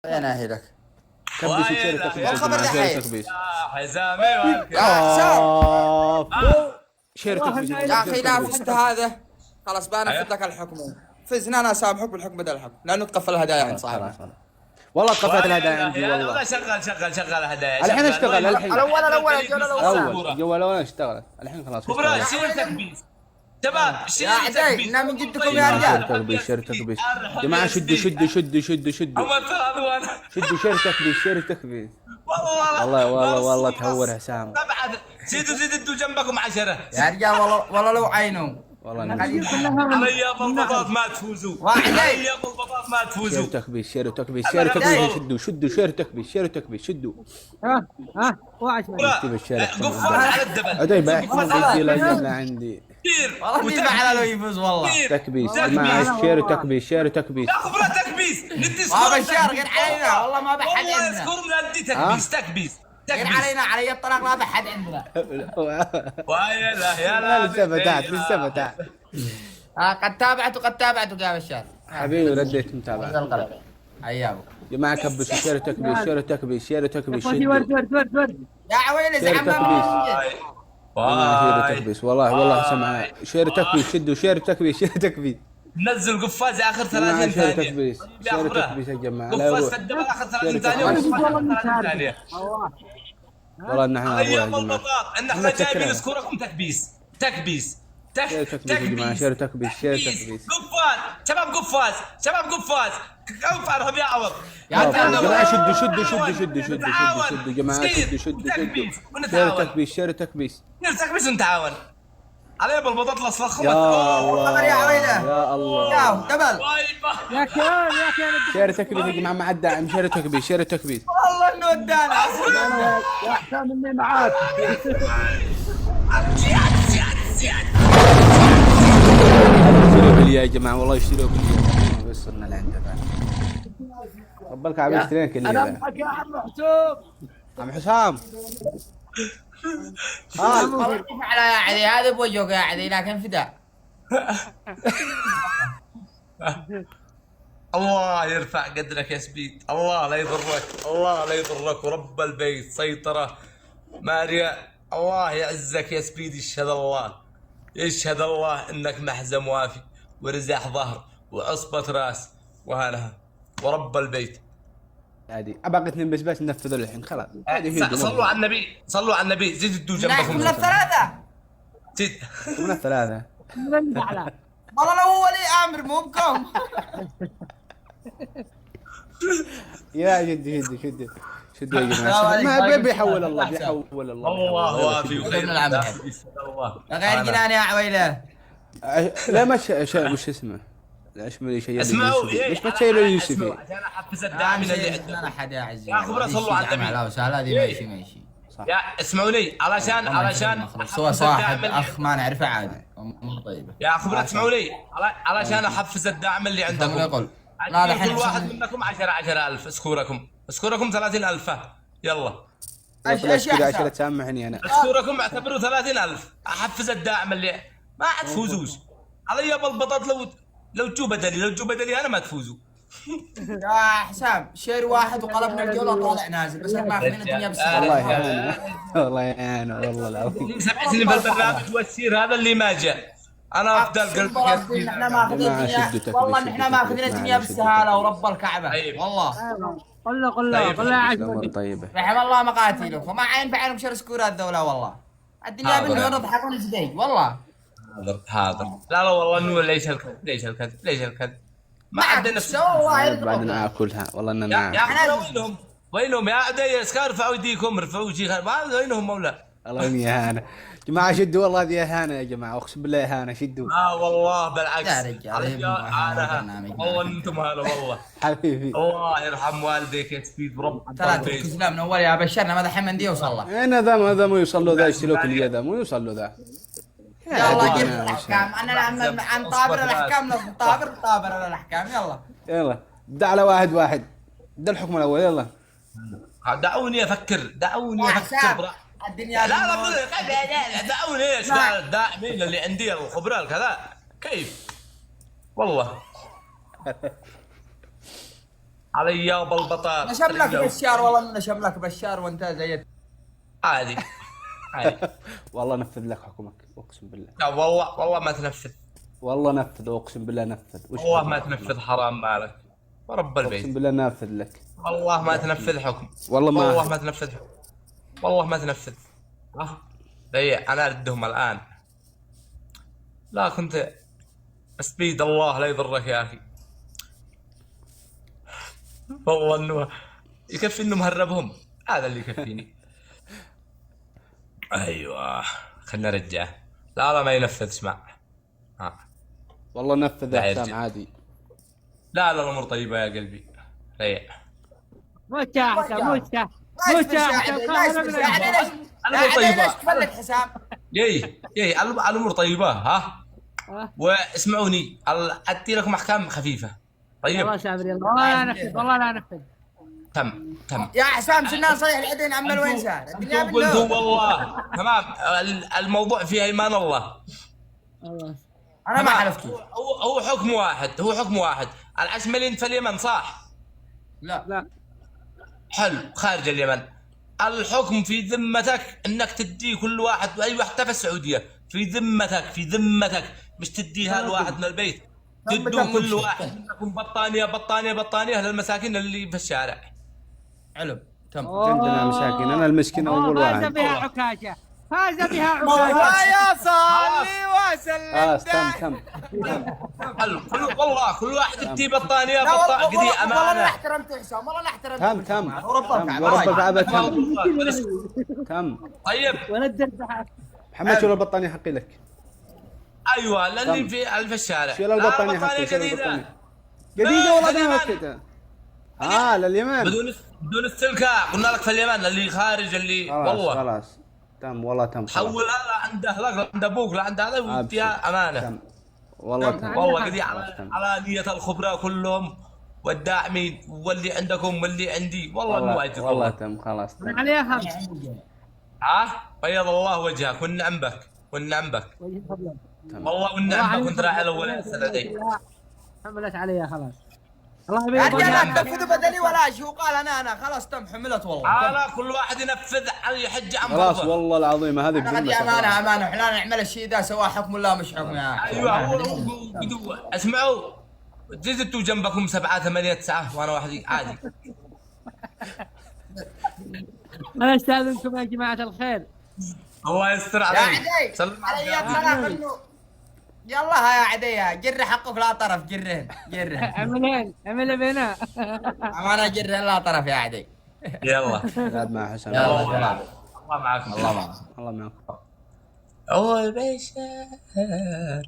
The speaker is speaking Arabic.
انا هي لك كبس وشير تكبيس والخبر ده حي حزامي يا حسام شير تكبيس يا اخي لا فزت هذا خلاص بنفذ لك الحكم فزنا انا اسامحك بالحكم بدل الحكم لانه تقفل الهدايا عند صاحبها والله طفيت الهدايا عندي والله. شغل هدايا الحين اشتغل الحين الاول الجوال الاول اشتغل الحين خلاص كبرى اشتغل. شيل تكبيس شباب يا عدي إنها من جدكم يا رجال. تكبيس شير تكبيس جماعة شدوا هم تراضوا انا شدوا شير تكبيس والله تهور حسام طبعا زيدوا جنبكم 10 يا رجال والله لو عينوا والله علي يا بالبطاط ما تفوزوا واحد علي يا بالبطاط ما شير تفوزوا تكبيس شدوا شدوا شير تكبيس شدوا ها اكتب الشارع قفل على الدبل عدي بحكم بدي لا عندي كثير والله مين على لو يفوز والله تكبيس مع شير تكبيس يا خبرة تكبيس ندي ما سكور بشار غير علينا والله ما بحد والله عندنا سكورنا ندي تكبيس غير علينا علي الطلاق ما بحد عندنا ويا لا يا لا لسه فتحت قد تابعتك يا بشار حبيبي رديت متابعة القلب ايامك جماعة كبسوا شير تكبيس ورد يا عويلي شير زعما شير تكبيس والله سمع شير تكبيس شدوا شير تكبيس نزل قفاز اخر 30 شير ثانية تكبيس يا جماعة قفاز سدد اخر 30 ثانية وقفاز 30 ثانية والله ان احنا يا ابويا يا جماعة بالبطاط ان احنا جايبين سكوركم تكبيس شير تكبيس يا جماعة شير تكبيس قفاز شباب قفاز كيف ارهب يا عوض يا جماعة شدوا جماعة شدوا شير تكبيس ونتعاون علي بالبطاط الاصفر يا والله يا عويلة يا الله يا دبل يا كان شير تكبيس يا جماعة مع الداعم شير تكبيس والله انه ودانا يا حسام اني معاك اشتروا لي يا جماعة والله اشتروا لي وصلنا لعنده ربك عم يشترين كل انا يوم معك يا عم حسام عم حسام والله كيف على يا عدي هذا بوجهك يا عدي لكن فداء الله يرفع قدرك يا سبيد الله لا يضرك ورب البيت سيطرة ماريا الله يعزك يا سبيد يشهد الله انك محزم وافي ورزاح ظهر وعصبة راس وهلها ورب البيت عادي ابغى اثنين بس ننفذوا الحين خلاص صلوا على النبي زيدوا جنبكم من الثلاثة زيد من الثلاثة والله لو هو ولي امر مو بكم يا شدوا يا جماعة ما بيحول الله الله وافي وخير نلعب الله غير جنان يا عويله لا مش اسمه لا اشمل شيء اسمعوا مش ما تشيلوا يوسفي عشان احفز الداعم اللي عندنا انا حد يا عزيزي يا خبرة صلوا على النبي لا وسهل هذه ماشي يا اسمعوني علشان هو صاحب اخ ما نعرفه عادي مو طيبه يا خبرة اسمعوني علشان احفز الدعم اللي عندكم يقول لا كل واحد منكم 10,000 سكوركم 30,000 يلا ايش عشان تسامحني انا سكوركم اعتبروا 30,000 احفز الداعم اللي ما تفوزوش علي بالبطاط لو تجوا بدلي انا ما تفوزوا يا حسام شير واحد وقلبنا الجوله طالع نازل بس ما اخذين الدنيا بالسهل والله يعين والله العظيم 7 سنين بالبرنامج والسير هذا اللي ما جاء انا افضل قلبك احنا ما اخذين الدنيا والله احنا ما اخذين الدنيا بالسهاله ورب الكعبه والله قل له يا عجبك طيبة رحم الله مقاتلكم وما عين بعينهم شر سكورات الدوله والله الدنيا بالنور نضحكون زديق والله حاضر لا والله انه ليش الكذب ما عندنا والله بعدين اكلها والله اننا يا اخي وينهم يا عدي ارفعوا ايديكم ارفعوا شيء ما وينهم مولا الله يا هانا جماعة شدوا والله هذه اهانة يا جماعة اقسم بالله اهانة شدوا والله بالعكس يا رجال والله انتم هلا والله حبيبي الله يرحم والديك يا سبيد برب ثلاثة كسلام من اول يا بشرنا ما دحين من دي وصل له انا ذا مو يوصل له ذا يشتلوك اليد مو يوصل له ذا يلا جيب الاحكام انا عن طابر الاحكام طابر الاحكام يلا ابدا على واحد ده الحكم الاول يلا دعوني افكر الدنيا لا دعوني ايش الداعمين اللي عندي الخبراء كذا كيف والله علي يا بالبطاط نشم لك بشار والله، نشم لك بشار وانت زيت. عادي عادي. والله نفذ لك حكمك اقسم بالله. لا والله ما تنفذ. والله نفذ اقسم بالله نفذ. والله ما تنفذ، حرام مالك ورب اقسم البيت. بالله نافذ لك. والله ما تنفذ حكم. والله ما تنفذ حكم. والله ما تنفذ. ضيع انا ردهم الان. لا كنت سبيد الله لا يضرك يا اخي. والله انه يكفي انه مهربهم، هذا اللي يكفيني. ايوه خلنا نرجعه. لا ما ينفذ، اسمع. والله نفذ يا لا حسام يرجع. عادي. لا الامور طيبه يا قلبي. ريع. موت يا حسام، موت يا نايس بشار، نايس بشار. يعني ليش؟ الامور يعني ليش طيبه. تفلت حسام؟ يي الامور طيبه. ها واسمعوني، ادي لكم احكام خفيفه. طيب خلاص يا عبد الله، والله لا نفذ، والله لا نفذ. تم. يا حسام سنان صيح العدين عمال وين صار؟ الدنيا انتم قلتوا بالنور. والله تمام. الموضوع فيه ايمان الله. الله. انا ما حلفت. هو حكم واحد، هو حكم واحد. العشر مليون في اليمن صح؟ لا حلو، خارج اليمن. الحكم في ذمتك انك تدي كل واحد، اي واحد في السعوديه في ذمتك مش تديها لواحد من البيت. تدوا كل واحد منكم بطانيه للمساكين اللي في الشارع. علم تم. عندنا مساكين، انا المسكين اول فاز واحد. بها عكاشة، فاز بها والله عكاشة. يا صلي وسلم. خلاص تم. حلو كل واحد يدي بطانيه لا والله قدي والله انا امانه. احترمت حسام، والله انا احترمت. تم وربك ورب الكعبة والله. تم. طيب ولد البحر. محمد شو البطانية حقي لك. ايوه اللي في الشارع. شيل البطانية حقي، شيل البطانية. جديدة والله ما كذا. لليمن. بدون السلكة. قلنا لك في اليمن اللي خارج اللي والله. خلاص تم والله تم. حولها لا عند اهلك لا عند ابوك لا عند هذا واديها امانه. تم والله تم. والله قدي على نية الخبراء كلهم والداعمين واللي عندكم واللي عندي. والله انه واجد والله تم. خلاص تم. عليها خمس. بيض الله وجهك والنعم بك وجه فضلك. والله والنعم بك. كنت راعي الاول السنتين. حملت عليها خلاص. الله يا يبيض رجال لا وجهك. تنفذوا بدلي ولا شيء. وقال انا خلاص تم حملت والله. لا كل واحد ينفذ يحج عن خلاص فرضه. والله العظيم هذه انا غدي بذمتك. امانه وحنا نعمل الشيء ذا سواء حكم ولا مش حكم يا اخي. ايوه هو اسمعوا، زدتوا جنبكم 7 8 9 وانا وحدي عادي. انا استاذنكم يا جماعة الخير. الله يستر يا عليك. عدي سلم علي عليك. الطلاق انه يلا يا عدي جر حقك لا طرف. جره عمل بينا. امانه جر لا طرف يا عدي. يلا قاعد مع حسن. يلا الله معكم. الله معك. الله معك. أول بشر